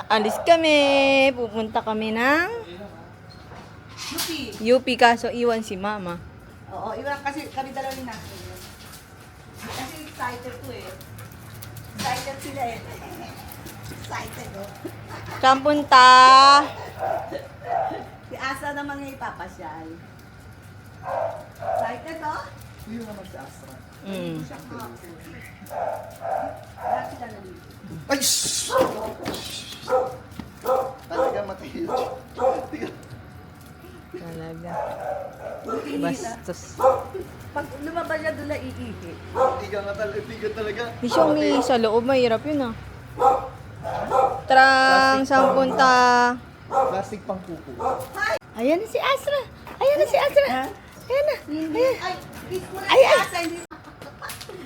Alis kami. Pupunta kami ng UP, kaso iwan si Mama. Oo, iwan kasi kami dalawa ni natin. Kasi excited to eh. Excited sila eh. Excited oh. Saan punta? Si Asa naman nga ipapasyal. Excited oh? Hindi naman si Astra. Mm. Lahat sila nalito. Ay! Shhh! Talaga matahil. Talaga. Bastos. Bastos. Pag lumabas siya doon na iihi. Tiga nga talaga. Tiga talaga. Hindi siya umihi sa loob. Mahirap yun ah. Trang, saan punta? Plastic pang kuko. Ayan na si Astra. Ayan na si Astra. Ayan na. Hindi. Ay, kiss mo na Ay, si ay. Asa. Hindi.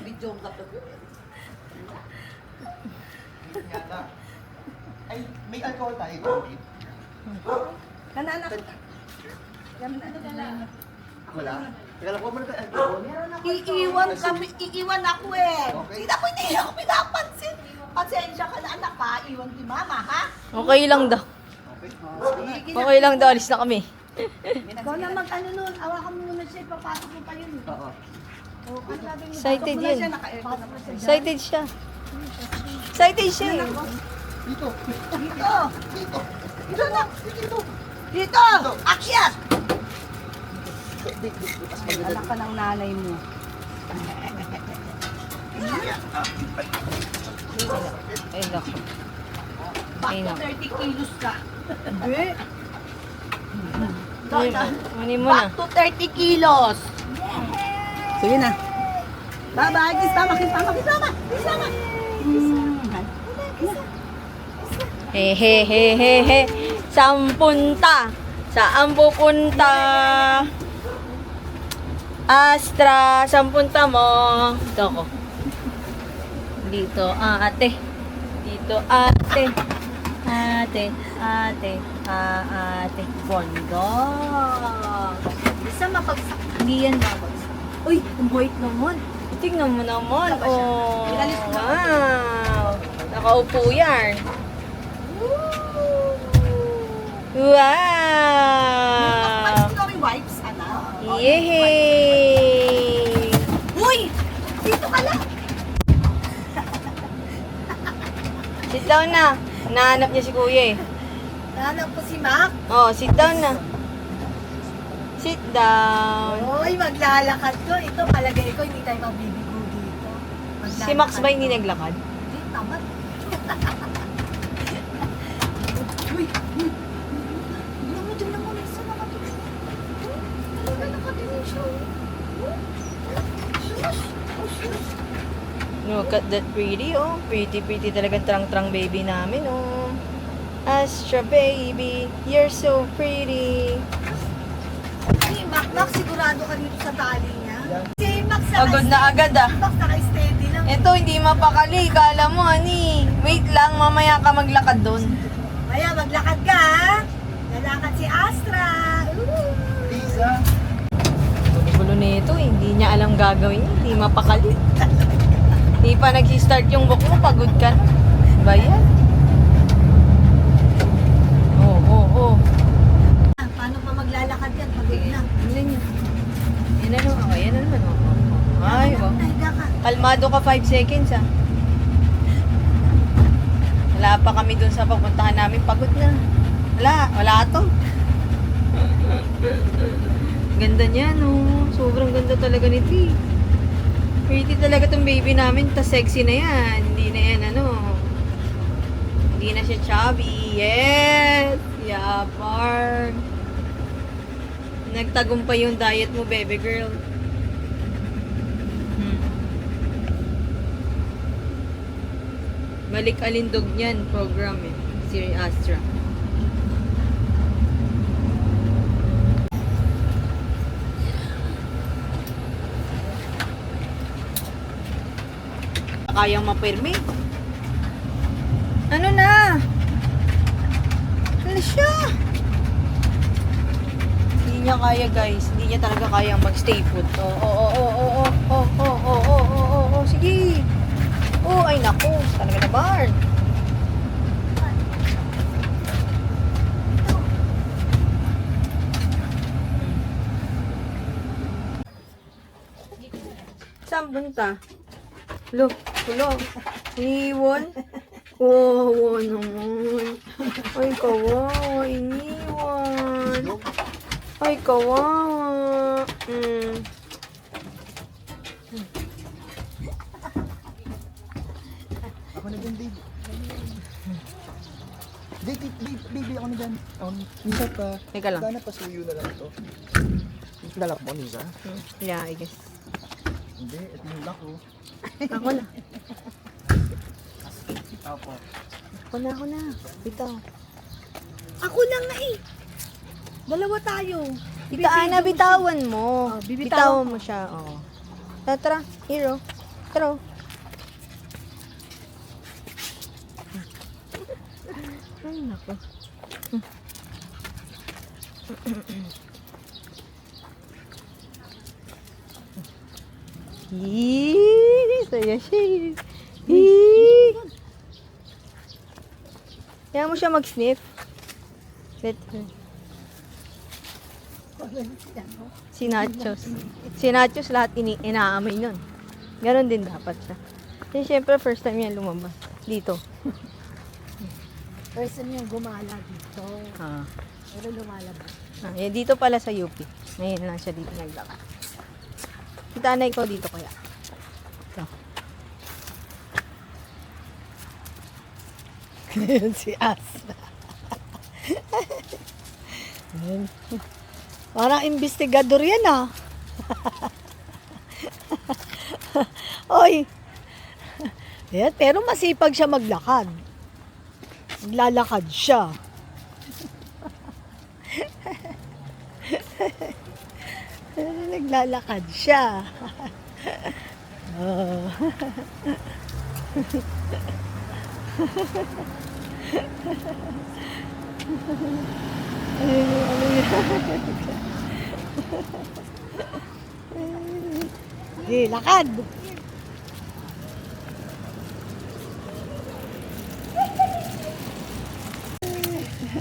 Video ka to. Yata. Ay, may alcohol tayo. Babe. Kananak. Wala. Teka lang, kumano tayo alcohol? Iiwan ako eh. Okay. Hindi ako, hindi ako pinapansin. Pasensya ka na anak ha. Iwan si mama ha. Okay lang daw. Okay. Okay lang daw. Alis na kami. Ikaw na mag-ano nun. Awakan mo muna siya. Papasok mo pa yun. Oo. Oh, ang sabi mo, Excited pasok mo na yun. siya, naka-aircon na pa siya. Excited siya. Excited siya eh. Dito. Dito. Dito. Dito na. Dito. Akyat. Anak ka ng nanay mo. Ay, naku. Back Ay, to naku. 30 kilos ka. Hindi. Kunin mo na. Back to 30 kilos. Sige na. Bye-bye. Kiss mama, kiss mama, kiss mama. Kiss mama. He he he he he. Saan punta? Saan pupunta? Astra, saan punta mo? Dito ako. Dito, ate. Dito, ate. Ate, ate, ate. Bondo. Isa mapagsak. Hindi yan babagsak. Uy, ang bait naman. Tingnan mo naman. Wala ba siya? Oh, Ilalis mo. wow. Nakaupo yan. Wow! Ikaw may wipes, anak. Yehey! Uy! Dito ka lang. Sit down na. Nahanap niya si kuya eh. Nahanap ko si Mac. Oh, sit down na. Sit down. Uy, maglalakad ko. Ito, palagay ko, hindi tayo mabibigo dito. Si Max ba hindi naglakad? Hindi, tamad. Uy! Tingnan mo, Lisa, nakatingin. Talaga nakatingin siya. Look at that pretty, oh. Pretty, pretty talagang trang-trang baby namin, oh. Astra baby, you're so pretty. Ay, Mac, sigurado ka dito sa tali niya. Si Max Agad na agad, ah. Max naka-steady lang. Ito, hindi mapakali. Kala mo, ani. Wait lang, mamaya ka maglakad doon. Maya, maglakad ka, ha? Lalakad si Astra. Lisa. Gulo nito, eh. Hindi niya alam gagawin niya. Hindi mapakali. Hindi pa nag-start yung book mo, pagod ka na. Ba yan? Oo. Paano pa maglalakad yan? Pagod na. Yan yan. Yan ano, ako. Yan na naman, oh. Ay, oh. Nahiga ka. Kalmado ka 5 seconds, ah. Wala pa kami dun sa papuntahan namin. Pagod na. Wala to. Ganda niya, no? Sobrang ganda talaga nito, eh. Pretty talaga tong baby namin. Tas sexy na yan. Hindi na yan, hindi na siya chubby. Yes! Yapar. Nagtagumpay yung diet mo, baby girl. Balik alindog niyan program eh. Si Astra. Kayang mapirmi. Ano na? Ano siya? Hindi niya kaya, guys. Hindi niya talaga kayang magstay put. Oh. Sige. Oh, ay naku, talaga naman. Saan punta? Look, iniwan. Kawawa naman. Ay, kawawa, iniwan. Ay, kawawa. Ako na dyan, babe. Baby, ako na dyan. Nisa pa. Teka lang. Sana pasuyo na lang ito. Lalak mo, Nisa? Yeah, I guess. Hindi, ito yung lock, oh. Ako na. Apo. Ako na. Bitaw. Ako lang na eh. Dalawa tayo. Tita Ana, bitawan mo. Oh, bibitawan Bitawan mo siya. Oh. Tara, hero. Tara. Ay, nako. Yee! Saya siya. Yee! Kaya mo siya mag-sniff. Let her. Si Nachos. Si Nachos lahat inaamay nun. Ganon din dapat siya. Kasi syempre first time yan lumabas. Dito. Person yung gumala dito. Ah. Pero lumalabas. Yan, dito pala sa UP. Ngayon lang siya dito naglakad. Kita na ikaw dito kaya. Ito. Ngayon si Asna. Parang investigador yan ah. Oy. Yan, pero masipag siya maglakad. Naglalakad siya. Naglalakad siya. Oh. Sige, lakad.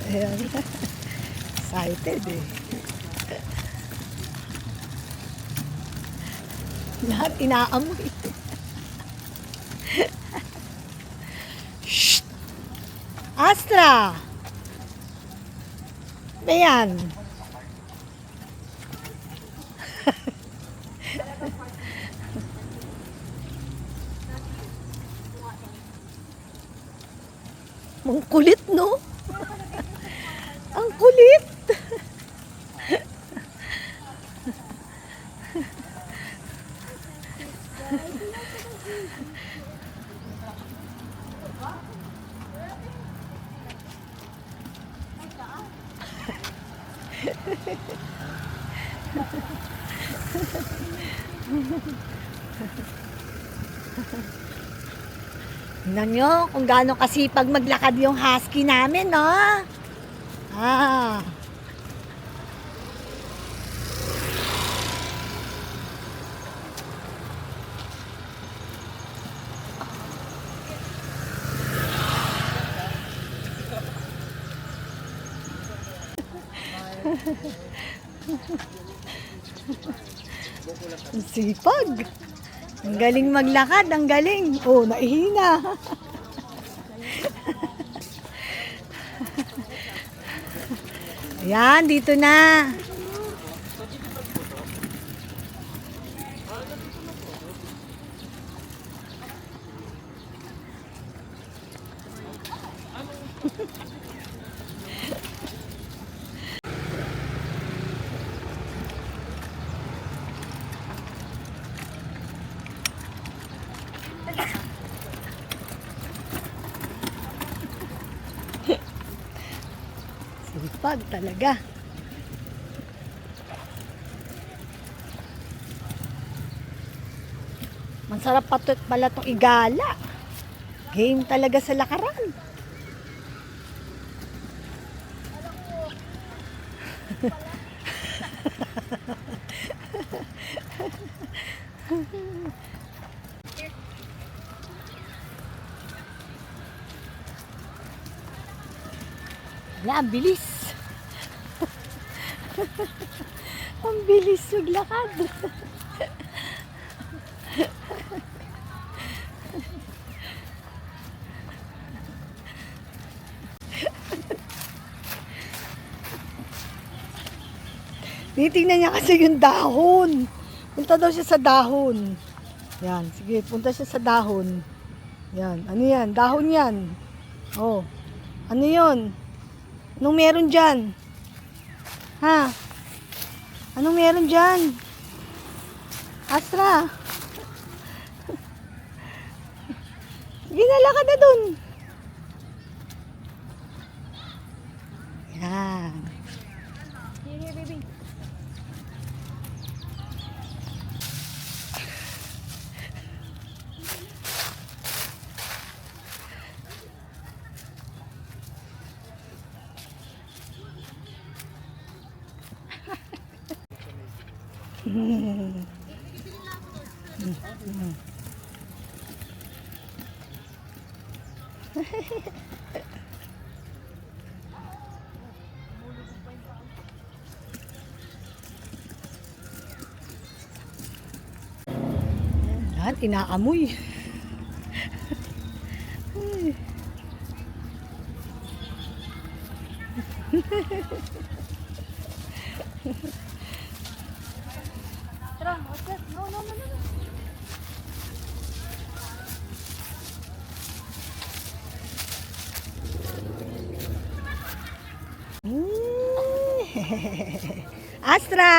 Ayan. Excited eh. Lahat inaamoy. Shh! Astra! Ayan. Ang kulit, no? Ang kulit! Tingnan nyo kung gaano kasipag maglakad yung husky namin, no? Ah. Ang sipag. Ang galing maglakad, ang galing. Oh, naihina. Ayan, dito na. Sipag talaga. Masarap pala itong igala. Game talaga sa lakaran. Wala, ang bilis. Ang bilis maglakad. Titingnan niya kasi yung dahon. Punta daw siya sa dahon. Yan, sige, punta siya sa dahon. Yan, ano yan? Dahon yan. Oh, ano yun? Anong meron dyan? Ha? Anong meron dyan? Astra? Sige na, lakad na dun. Yan. Here, baby. Lahat inaamoy. Tara, what's that? No. Astra!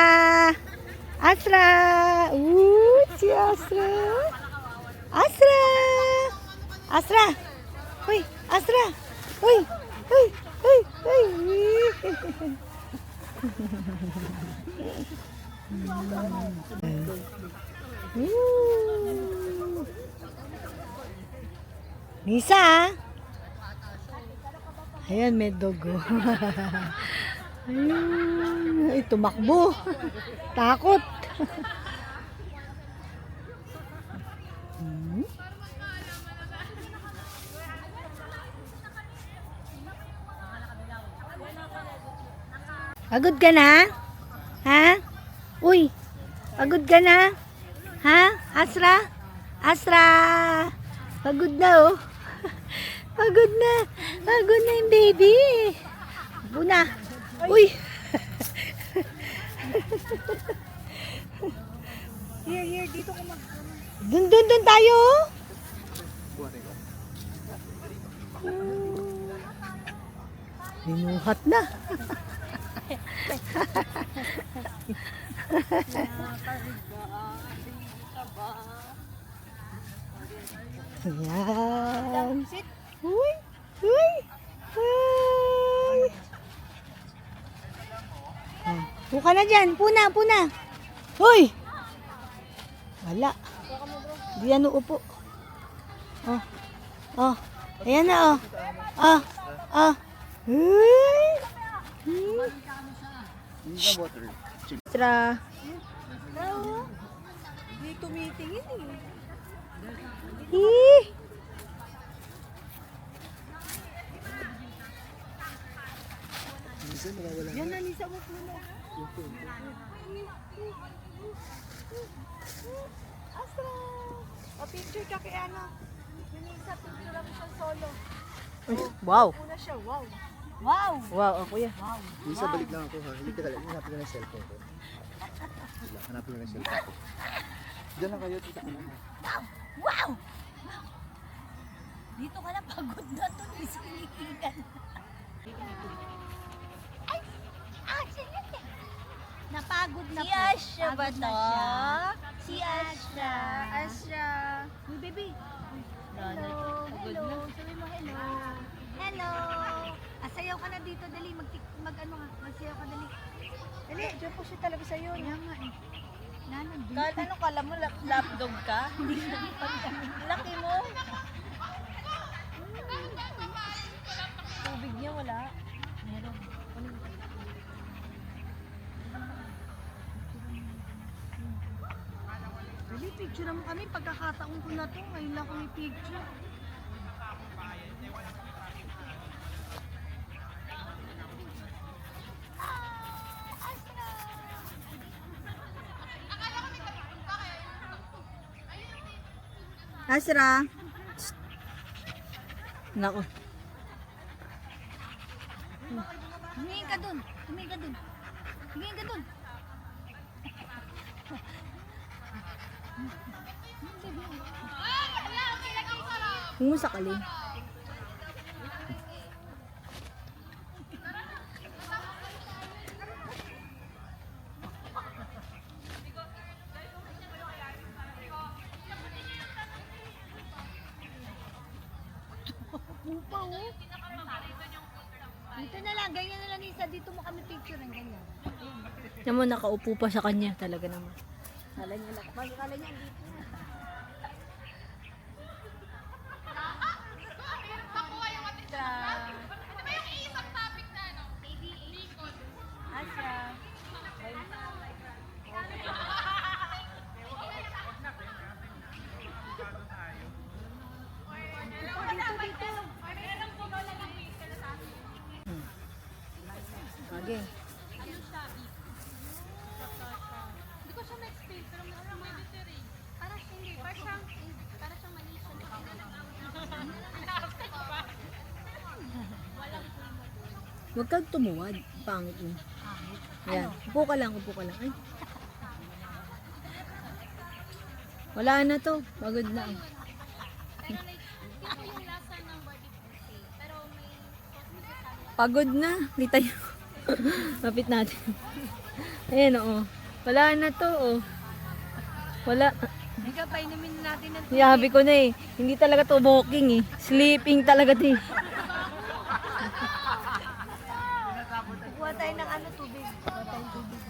Astra! Si Astra! Astra! Astra! Uy! Astra! Uy! Uy! Uy! Uy! Nisa! Ayan, may dogo. Ayun. Ay, tumakbo. Takot. Pagod ka na? Ha? Uy, pagod ka na? Ha? Asra? Asra! Pagod na, oh. Pagod na. Pagod na yung baby. Buna. Uy! Here, dito ka mag... Dun tayo. Binuhat na. Ayan. Uy! Uy! Uy! Puka na dyan. Puna. Uy! Wala. Di yan uupo. Oh. Ayan na, oh. Uy! Extra. Hindi tumitingin eh. Yan na, Nisa mo puno. Astra! Picture ka kay ano. Yung Nisa, picture ako siya solo. Wow! Una siya, wow. Wow, kuya. Lisa, balik lang ako ha. Hindi ka lang. Hanapin ko na yung cellphone ko. Hanapin ko na yung cellphone ko. Diyan lang kayo. Tita ka na. Wow! Dito ka na, pagod na to. Isinikigan. Ay, sige. Napagod na Si po. Asha ba Pagod na to? siya. Si Asha. Asha. Uy, baby. Hello. Sabi mo hello. Hello. Sayaw ka na dito, dali. Magsayaw ka, dali. Dali, diyan po siya talaga sa'yo. Kaya nga eh. Kahit ano kala mo, lapdog ka? Laki mo. Tubig niya wala. Meron. Dali, picture na mo kami. Pagkakataon ko na to. Ngayon lang kami picture. Asra. Nako. Tumingin ka dun. Tumingin ka dun. Tumingin ka dun. Huwag mo sakalin. Pupa, oh. Dito na lang, ganyan na lang, Nisa. Dito mo kami picture ng ganyan. Yan mo, nakaupo pa sa kanya. Talaga naman. Kala niya lang. Kala niya dito na. Asya. Okay. Hindi ko siya ma-explain, pero may deterring. Para hindi, para siyang Malaysian. Huwag kang tumuwad. Pangit mo. Ayan. Upo ka lang, upo ka lang. Ay. Wala na to. Pagod na. Pero like, ito yung lasa ng body buffet. Pero may sauce na kasama. Pagod na. Kita nyo. Lapit natin. Ayan, oo. Wala na to, oh. Wala. Ikaw, painumin natin ng Sabi ko na eh. Hindi talaga to walking eh. Sleeping talaga to eh. Kuha tayo ng ano, tubig. Kuha tayo ng tubig.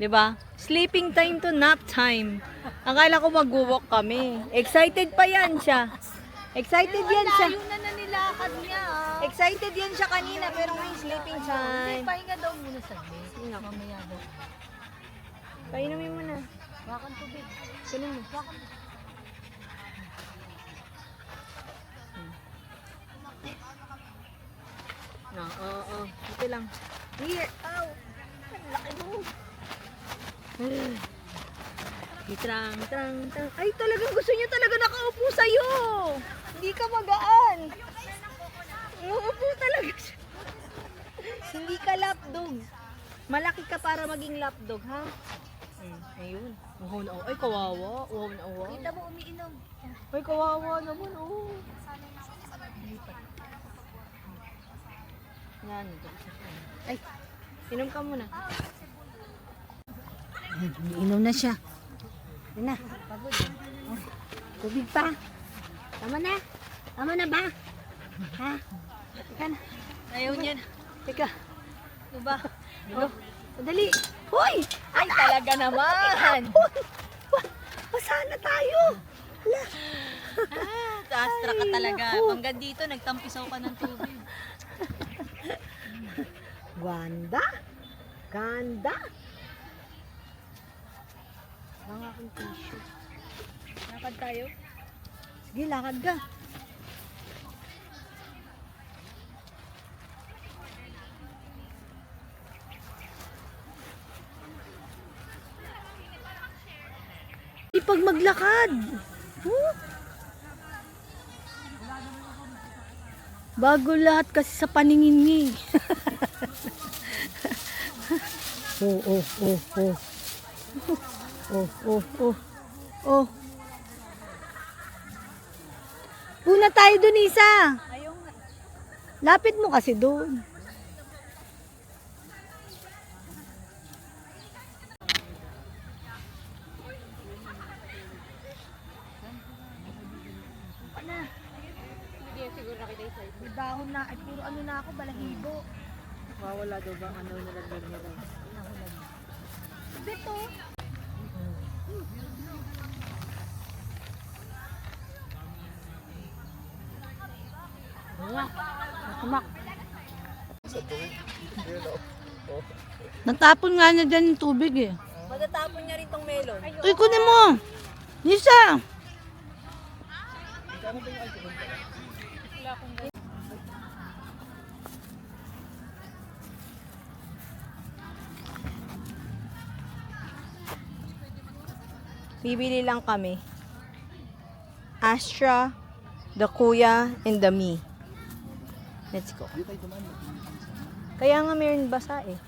Diba? Sleeping time to nap time. Akala ko mag-walk kami. Excited pa yan siya. Excited yan siya. Layo na nilakad niya, ah. Excited yan siya kanina pero ngayon sleeping Hindi, time. pahinga daw muna saglit. Mamaya daw. Painumin mo na. Bakang tubig. Kunin mo. Bakang No, oo. Ito lang. Here. Ow. Ang laki mo. Trang, trang, trang. Ay, talagang gusto niya talaga nakaupo sa'yo. Hindi ka magaan. Uupo talaga siya. Hindi ka lapdog. Malaki ka para maging lapdog, ha? Ayun. Uhaw na uhaw. Ay, kawawa. Uhaw na uhaw. Kita mo umiinom. Ay, kawawa naman, oh. Yan. Ay, inom ka muna. Umiinom na siya. Yan na. Pagod. Oh, tubig pa. Tama na. Tama na ba? Ha? Teka na. Ayaw niya na. Teka. Diba? Oh, madali. Hoy! Ay, talaga naman. Masana tayo. Astra ka talaga. Hanggang dito, nagtampisaw ka ng tubig. Ganda. Ganda. Ang aking tissue. Lakad tayo. Sige, lakad ka. Pag maglakad. Bago lahat kasi sa paningin niya. Oh, oh, oh, oh. Oh, oh, oh. Oh. Puna tayo dun, Isa. Ayaw nga. Lapit mo kasi dun. May dahon na. Ay, puro ano na ako, balahibo. Wala daw ba ano nalaglag niya daw? Dito. Kumak. Sa tuwid. Ayun, oh. Oh. Natapon nga niya dyan yung tubig eh. Matatapon niya rin tong melon. Uy, kunin mo! Nisa! Bibili lang kami. Astra, the Kuya, and the me. Let's go. Dito tayo dumaan. Kaya nga mayroon basa eh.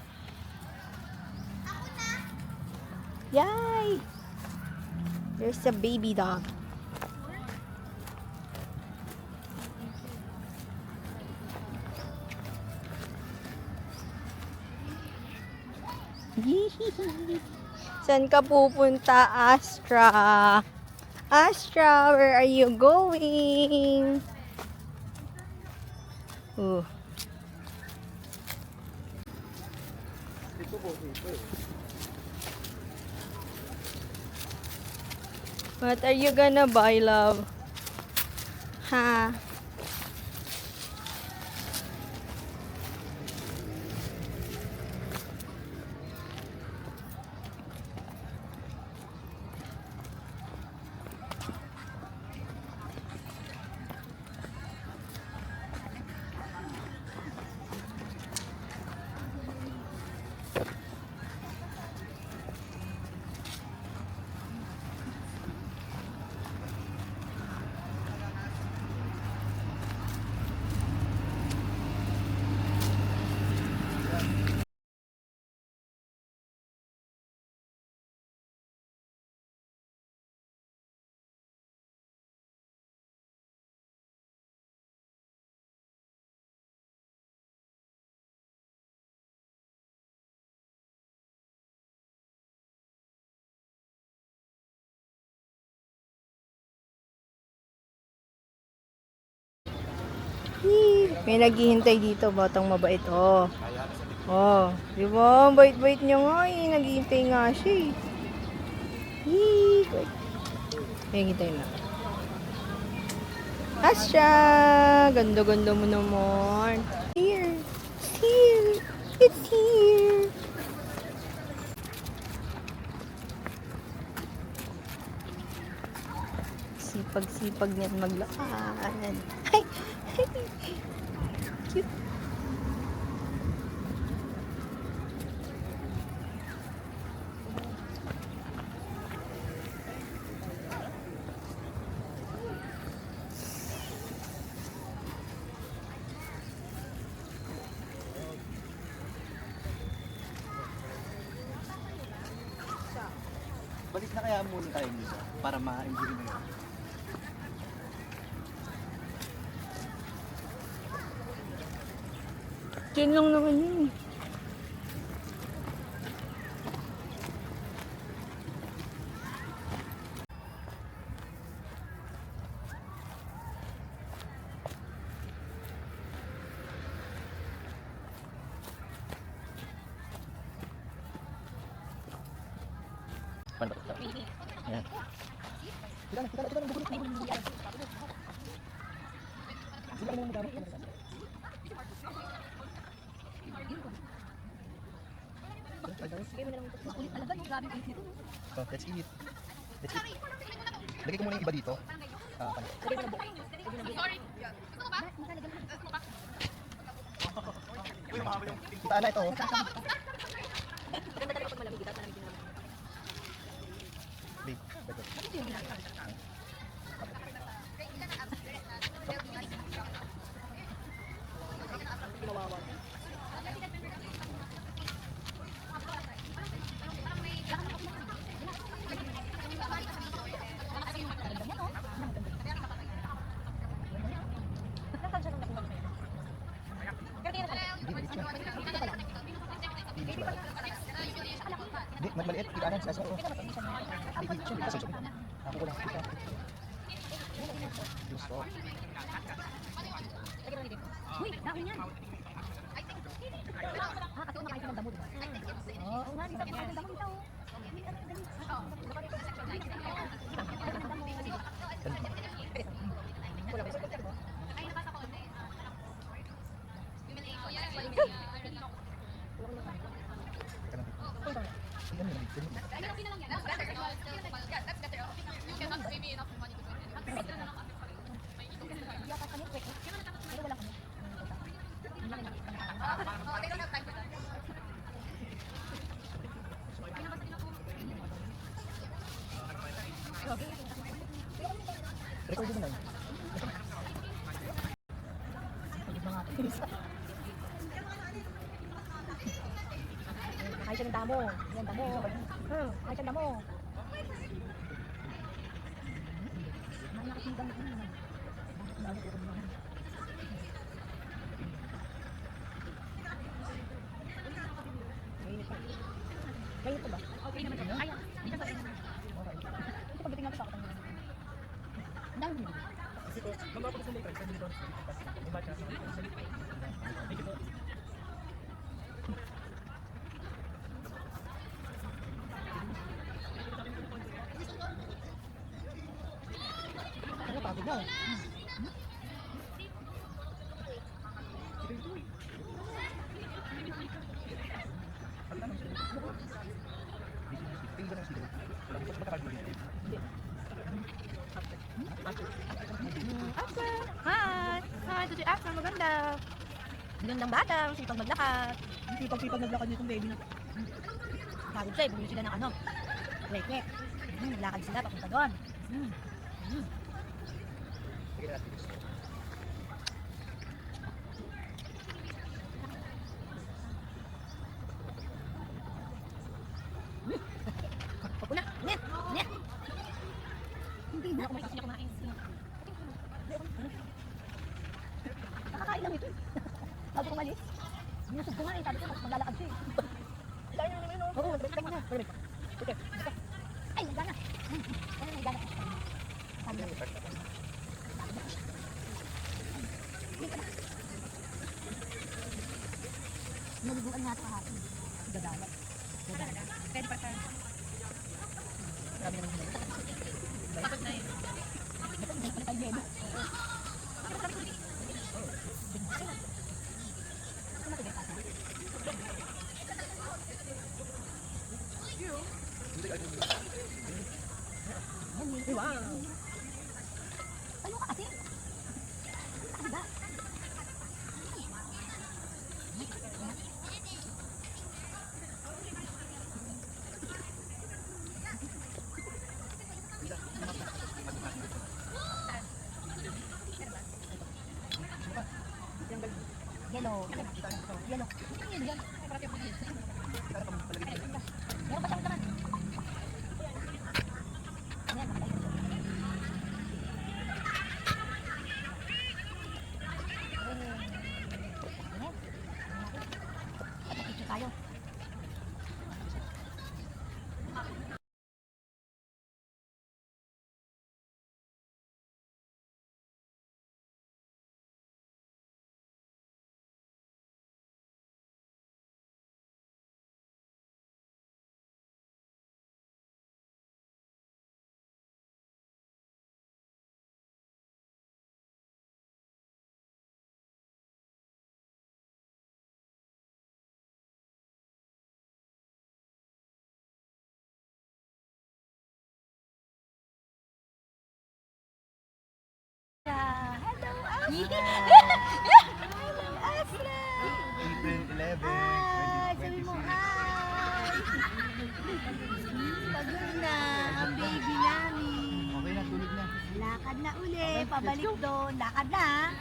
Yay! There's a baby dog. Saan ka pupunta, Astra? Astra, where are you going? Ooh. Ito po, ito. What are you gonna buy, love? Ha? May naghihintay dito, batang mabait. Oh. Oh, di ba? Ang bait-bait niya nga eh. Naghihintay nga siya eh. Wait. Hintay na. Asya! Ganda-ganda mo naman. Here. It's here. It's here. Sipag-sipag niyan maglakad. Ay! Cute. Balik na kaya muna tayo dito para ma-enjoy mo yun. Diyan lang naman yun. Paano ba ito? Ayan. Tira na, tira na. So, let's eat. Let's eat. Lagay ko muna yung iba dito. Kita na ito. Babe, beto. Di, maliit, kita na, sasa ko. Di, siyempre, kasi siyempre. Ako ko lang, kita. Gusto. Uy, dahon yan. Kasi kumakain ka ng damo, diba? Oo nga, dito kumakain ng damo dito. Record mo na. Ay, siya ng damo. Yan, damo. Ay, siya ng damo. Ngayon ito ba? Okay naman ito. Ay, ito ba? Ito pagdating natin sa ako. Ang dami mo. Ano, pagod na. Hi! Hi, ito si Afra, maganda. Magandang bata, sipag maglakad. Sipag naglakad nitong baby na. Pagod siya, bumili sila ng ano. Wait. Naglakad sila, papunta doon. Ako na, net. Hindi na ako may kasi kumain. Nakakain lang ito. Bago kumalis. Binusog ko nga eh. Sabi ko, maglalakad siya eh. Dahil naman naman yun. Oo, nagbalik mo na. Okay. Ay, nagana. Ay, nagana. Sabi ko. Naliguan nga ito kahapon. Gagalat. Pwede pa siya. Grabe naman sila. Bakit na yun? Bakit na yun? Wow! Ano ka kasi? Ano ba? Yellow. Yellow. Yan. Meron pa siyang laman. Ayan, nakatayo. Ayan. Picture tayo. Hello, Asra! Asra! April 11, Hi! Sabi mo, 2026. hi! Pagod na ang baby namin. Okay na, tulog na. Lakad na uli, pabalik doon. Lakad na.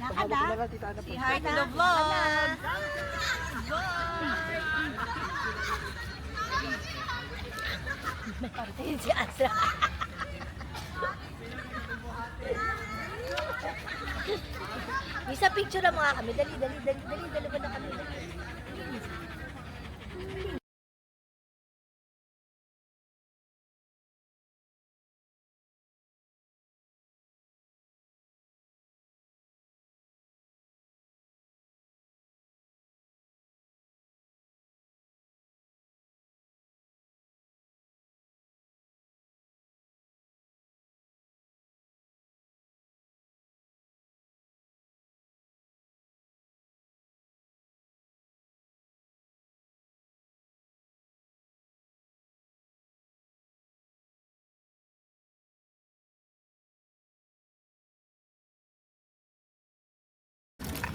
Lakad na. Pagkabot na Tita Ana. Si Hi to the vlog. Nagparating si Asra. Isa picture na mga kami. Dali ba na kami? Dali.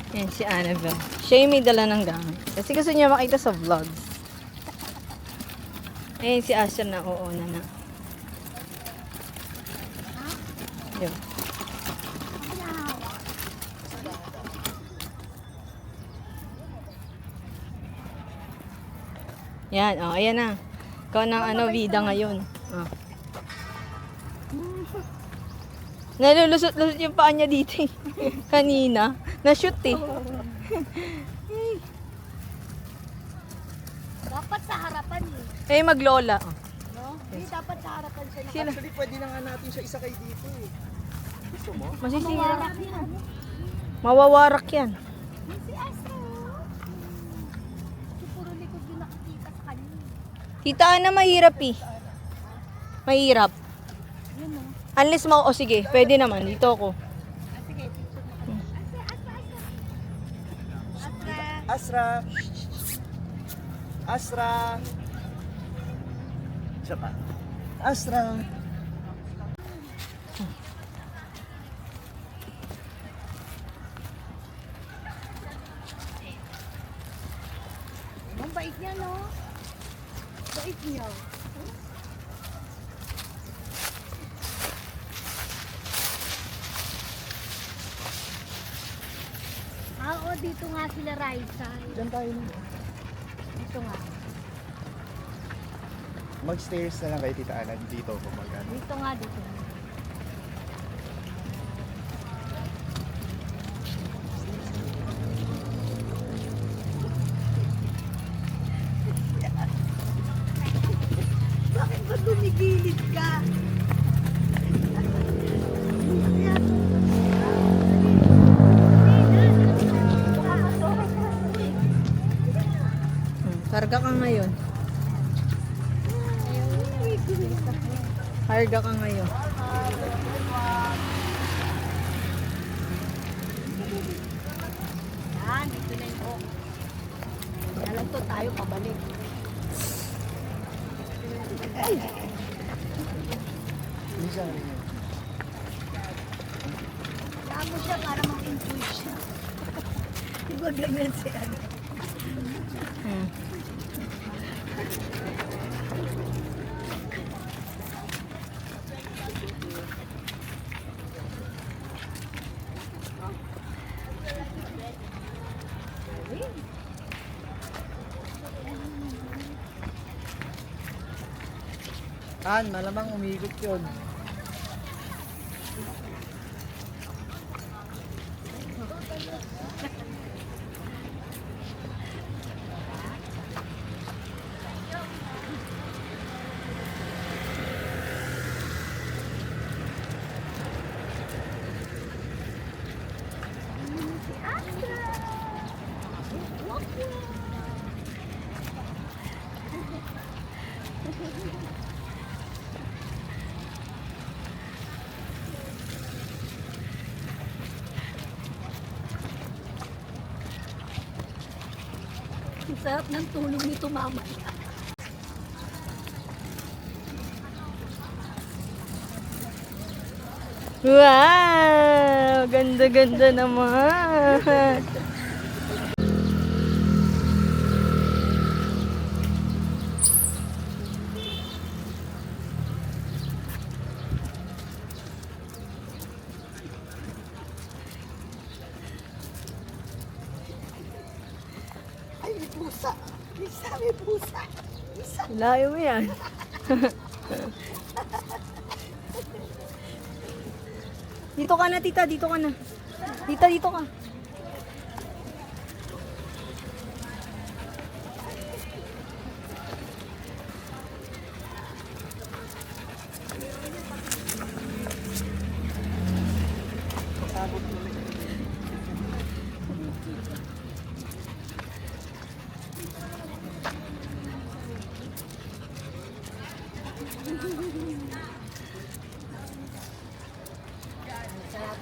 Yan si Annabelle. Siya yung may dala ng gamit. Kasi gusto niya makita sa vlogs. Ayan si Asher na oo na. Yun. Yan, oh, ayan na. Ikaw ng bida ngayon. Oh. Nalulusot-lusot yung paa niya dito eh. Kanina. Na-shoot eh. Dapat sa harapan eh. Eh, maglola. Oh. No? Hindi dapat sa harapan siya. Sila. Actually, pwede na nga natin siya isakay dito eh. Gusto mo? Masisira. Mawarak yan. Mawawarak yan. Si Asa. Puro likod yung nakikita sa kanya. Tita Ana, mahirap eh. Mahirap. Yun o. Unless sige, pwede naman. Dito ako. Sige, picture mo. Asa. Asra! Asra! Isa pa. Asra! Ang bait niya, no? Bait niya. Oo, dito nga sila Raisa. Diyan tayo na. Dito nga. Mag-stairs na lang kay Tita Ana. Dito ako mag-ano. Dito nga, dito nga. Bakit ba tumigilid ka? Karga ka ngayon. Karga ka ngayon. Yan, dito na yung oak. Dalang to tayo pabalik. Lisa, rin yun. Kaya mo siya para mag-enjoy siya. Diba ganyan si ano? Hmm. Malamang umikot yun. Ang sarap ng tulog nito mama. Wow! Ganda-ganda naman. Ay, may pusa. Lisa, may pusa. Lisa. Layo mo yan. Dito ka na, tita. Dito ka na. Tita, dito ka.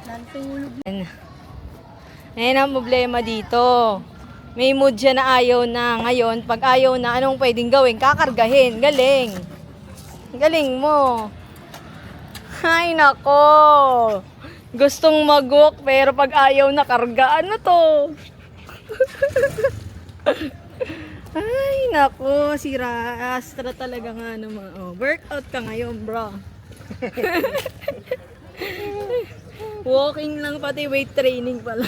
Ng tulog. Ayan ang problema dito. May mood siya na ayaw na. Ngayon, pag ayaw na, anong pwedeng gawin? Kakargahin. Galing. Galing mo. Ay, nako. Gustong mag-walk, pero pag ayaw na karga, ano to? Ay, nako. Si Astra talaga nga naman. Oh, workout ka ngayon, bro. Walking lang pati weight training pala.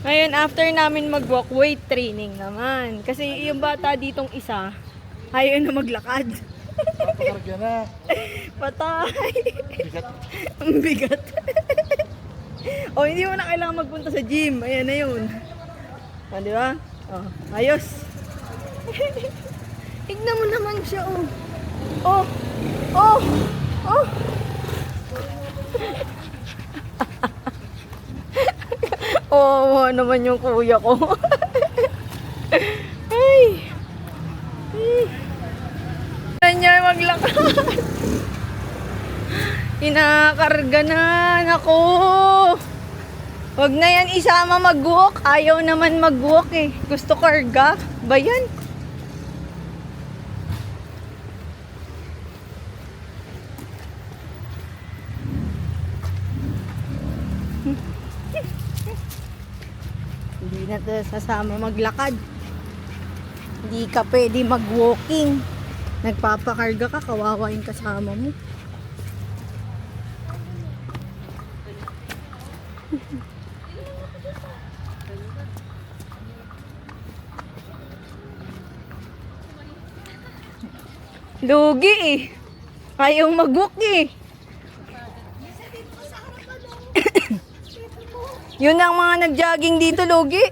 Ngayon, after namin mag-walk, weight training naman. Kasi yung bata ditong isa, ayaw na maglakad. Papakarga na. Patay. Bigat. Ang bigat. O, hindi mo na kailangan magpunta sa gym. Ayan na yun. O, di ba? O, ayos. Tignan mo naman siya, oh. Oh! Oh! Oh! Oh, naman yung kuya ko. Ay! Ay! Niya maglakad. Inakarga na. Naku. Wag na yan isama mag-walk. Ayaw naman mag-walk eh. Gusto karga. Ba yan? Hindi na to sasama maglakad. Hindi ka pwede mag-walking. Nagpapakarga ka, kawawa yung kasama mo. Lugi eh. Ayaw mag-walk eh. Yun ang mga nag-jogging dito, Lugi.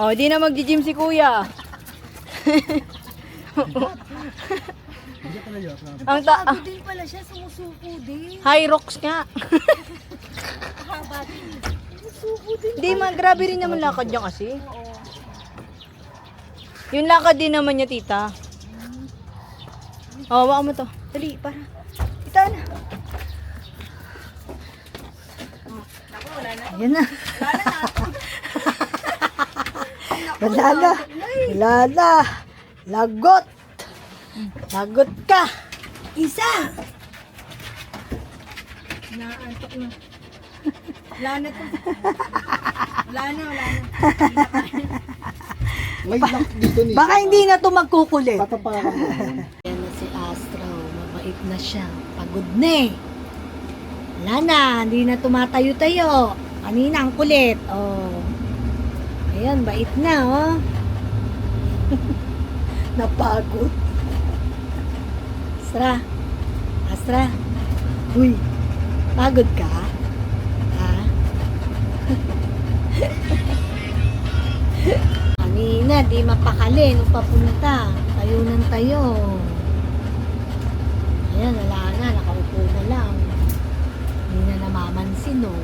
Oh, di na mag-gym si Kuya. Ang Bago din pala siya, sumusuko din. High rocks nga. Haba din. Sumusuko din. Di man, grabe rin naman lakad niya kasi. Yung lakad din naman niya, tita. Oh, waka mo to. Dali, para. Tita na. Ayan na. Wala na. Wala na. Lagot. Lagot ka. Isa. Naantok na. Wala na to. Wala na. May lock dito ni. Baka hindi na to magkukulit. Tatapakan mo. Yan na si Astro. Mabait na siya. Pagod na eh. Wala na. Hindi na tumatayo-tayo. Kanina ang kulit. Oh. Ayan, bait na oh. Napagod. Astra. Uy. Pagod ka? Ha? Kanina, di mapakali nung papunta. Tayo ng tayo. Ayan, wala na. Nakaupo na lang. Hindi na namamansin, no?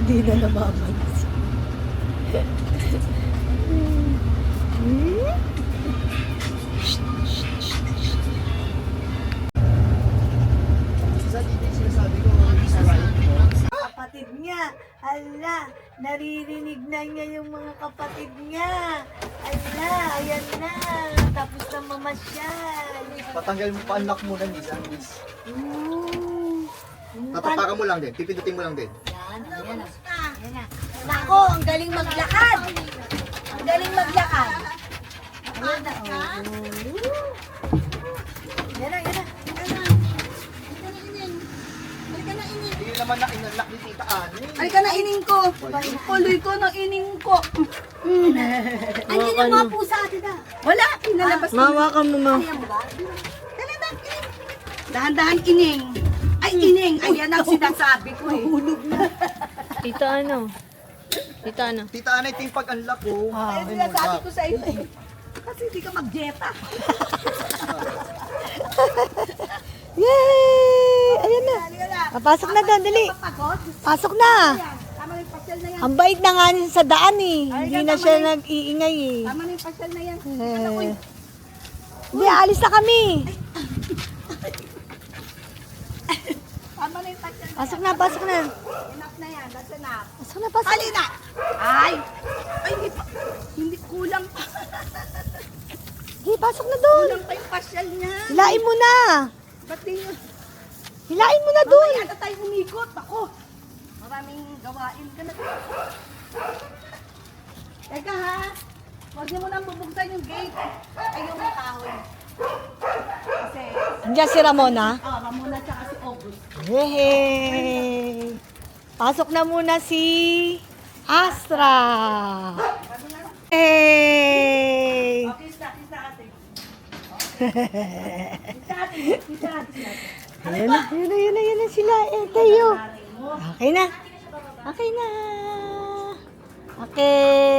Hindi na namamansin. Sa dito yung sinasabi ko, sa right mo. Kapatid niya, ala, naririnig na niya yung mga kapatid niya. Ala, ayan na, tapos na mamasyal. Patanggal mo, pa-unlock muna miss. Ooh. Tatapakan mo lang din, pipindutin mo lang din. Yan, ayan na. Ayan na. Nako, ang galing maglakad. Ang galing maglakad. Ayan na, oh. Yan na. Hindi naman na inunlock ni Tita Ani. Ay ka na ining ko. Kuloy ko na ining ko. Andiyan yung mga pusa atin na. Wala, pinalabas ko. Mawakan mo, ma. Ayan ba? Dali na, ining. Dahan-dahan ining. Ay, ining. Ayan ang sinasabi ko eh. Hulog na. Tita ano? Tita ano? Tita Ani, ito yung pag-unlock ko. Ayan sinasabi ko sa iyo eh. Kasi hindi ka mag-jeta. Yay! Ayan na. Pasok na doon, dali. Pasok na. Tama na yung pasyal na yan. Ang bait na nga niya sa daan eh. Hindi na siya nag-iingay eh. Tama na yung pasyal na yan. Hindi, alis na kami. Tama na yung pasyal na Pasok na, pasok na. Enough na yan. That's enough. Pasok na, pasok na. Ay! Ay, hindi kulang pa. Sige, pasok na doon. Kulang pa yung pasyal niya. Hilain mo na. Ba't di yun? Hilain mo na doon. Mamaya na tayo umikot. Ako, maraming gawain ka na. Teka ha. Huwag niyo munang bubuksan yung gate. Ay, yung kahoy. Kasi, Andiyan si Ramona. Ramona tsaka si August. Yehey! Pasok na muna si Astra. Hey! Kiss na ate. Kiss na ate. Yun na sila. Tayo. Okay na. Okay na. Okay.